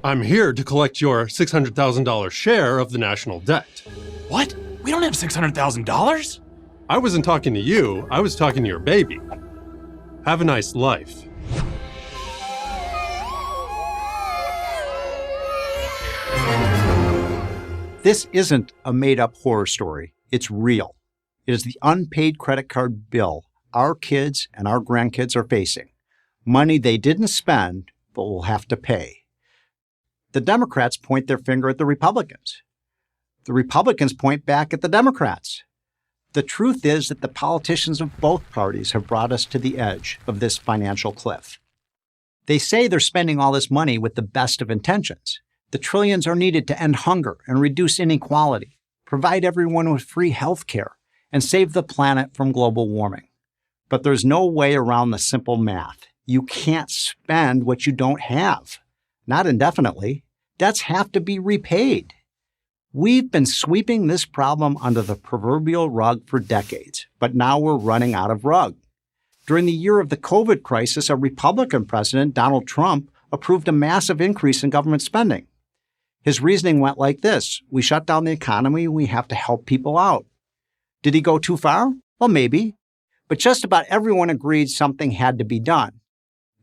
I'm here to collect your $600,000 share of the national debt. What? We don't have $600,000? I wasn't talking to you, I was talking to your baby. Have a nice life. This isn't a made-up horror story. It's real. It is the unpaid credit card bill our kids and our grandkids are facing. Money they didn't spend, but will have to pay. The Democrats point their finger at the Republicans. The Republicans point back at the Democrats. The truth is that the politicians of both parties have brought us to the edge of this financial cliff. They say they're spending all this money with the best of intentions. The trillions are needed to end hunger and reduce inequality, provide everyone with free health care, and save the planet from global warming. But there's no way around the simple math. You can't spend what you don't have. Not indefinitely. Debts have to be repaid. We've been sweeping this problem under the proverbial rug for decades, but now we're running out of rug. During the year of the COVID crisis, a Republican president, Donald Trump, approved a massive increase in government spending. His reasoning went like this: we shut down the economy, we have to help people out. Did he go too far? Well, maybe. But just about everyone agreed something had to be done.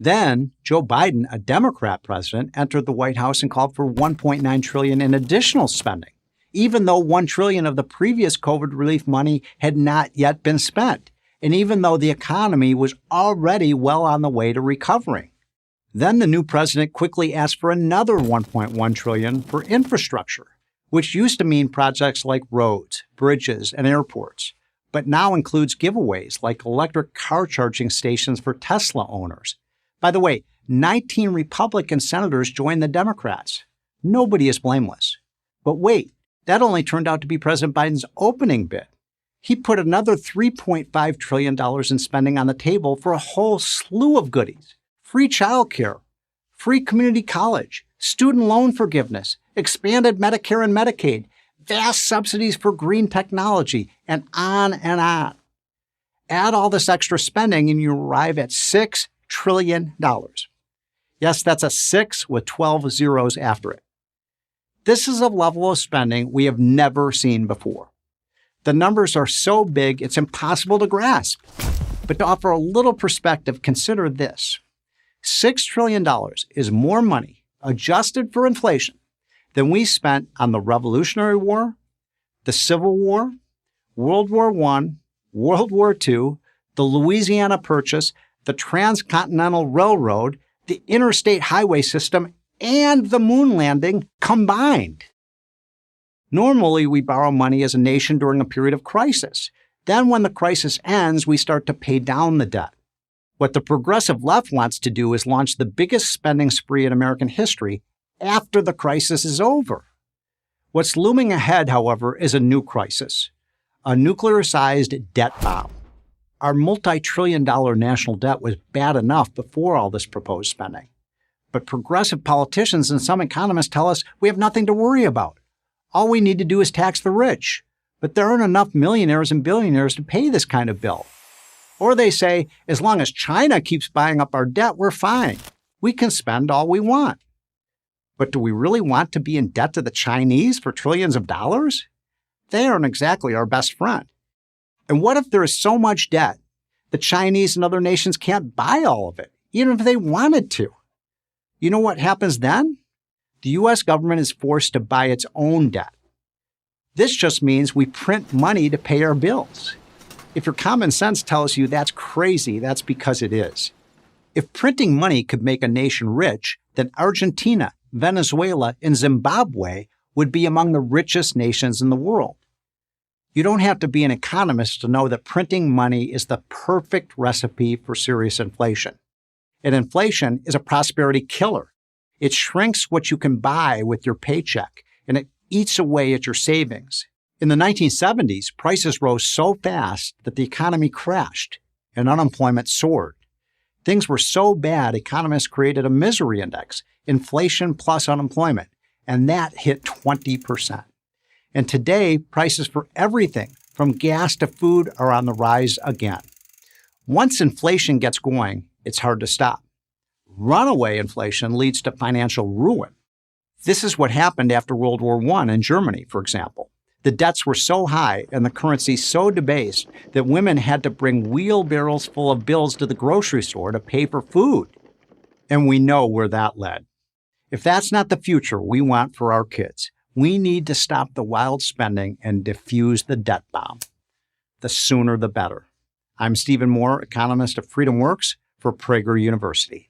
Then Joe Biden, a Democrat president, entered the White House and called for $1.9 trillion in additional spending, even though $1 trillion of the previous COVID relief money had not yet been spent, and even though the economy was already well on the way to recovering. Then the new president quickly asked for another $1.1 trillion for infrastructure, which used to mean projects like roads, bridges, and airports, but now includes giveaways like electric car charging stations for Tesla owners. By the way, 19 Republican senators joined the Democrats. Nobody is blameless. But wait, that only turned out to be President Biden's opening bid. He put another $3.5 trillion in spending on the table for a whole slew of goodies: free childcare, free community college, student loan forgiveness, expanded Medicare and Medicaid, vast subsidies for green technology, and on and on. Add all this extra spending and you arrive at $6 trillion. Yes, that's a 6 with 12 zeros after it. This is a level of spending we have never seen before. The numbers are so big it's impossible to grasp. But to offer a little perspective, consider this. $6 trillion is more money, adjusted for inflation, than we spent on the Revolutionary War, the Civil War, World War I, World War II, the Louisiana Purchase, the Transcontinental Railroad, the interstate highway system, and the moon landing combined. Normally, we borrow money as a nation during a period of crisis. Then when the crisis ends, we start to pay down the debt. What the progressive left wants to do is launch the biggest spending spree in American history after the crisis is over. What's looming ahead, however, is a new crisis, a nuclear-sized debt bomb. Our multi-trillion-dollar national debt was bad enough before all this proposed spending. But progressive politicians and some economists tell us we have nothing to worry about. All we need to do is tax the rich. But there aren't enough millionaires and billionaires to pay this kind of bill. Or they say, as long as China keeps buying up our debt, we're fine. We can spend all we want. But do we really want to be in debt to the Chinese for trillions of dollars? They aren't exactly our best friend. And what if there is so much debt the Chinese and other nations can't buy all of it, even if they wanted to? You know what happens then? The U.S. government is forced to buy its own debt. This just means we print money to pay our bills. If your common sense tells you that's crazy, that's because it is. If printing money could make a nation rich, then Argentina, Venezuela, and Zimbabwe would be among the richest nations in the world. You don't have to be an economist to know that printing money is the perfect recipe for serious inflation. And inflation is a prosperity killer. It shrinks what you can buy with your paycheck, and it eats away at your savings. In the 1970s, prices rose so fast that the economy crashed and unemployment soared. Things were so bad, economists created a misery index, inflation plus unemployment, and that hit 20%. And today, prices for everything, from gas to food, are on the rise again. Once inflation gets going, it's hard to stop. Runaway inflation leads to financial ruin. This is what happened after World War I in Germany, for example. The debts were so high and the currency so debased that women had to bring wheelbarrows full of bills to the grocery store to pay for food. And we know where that led. If that's not the future we want for our kids, we need to stop the wild spending and defuse the debt bomb. The sooner the better. I'm Stephen Moore, economist of FreedomWorks for Prager University.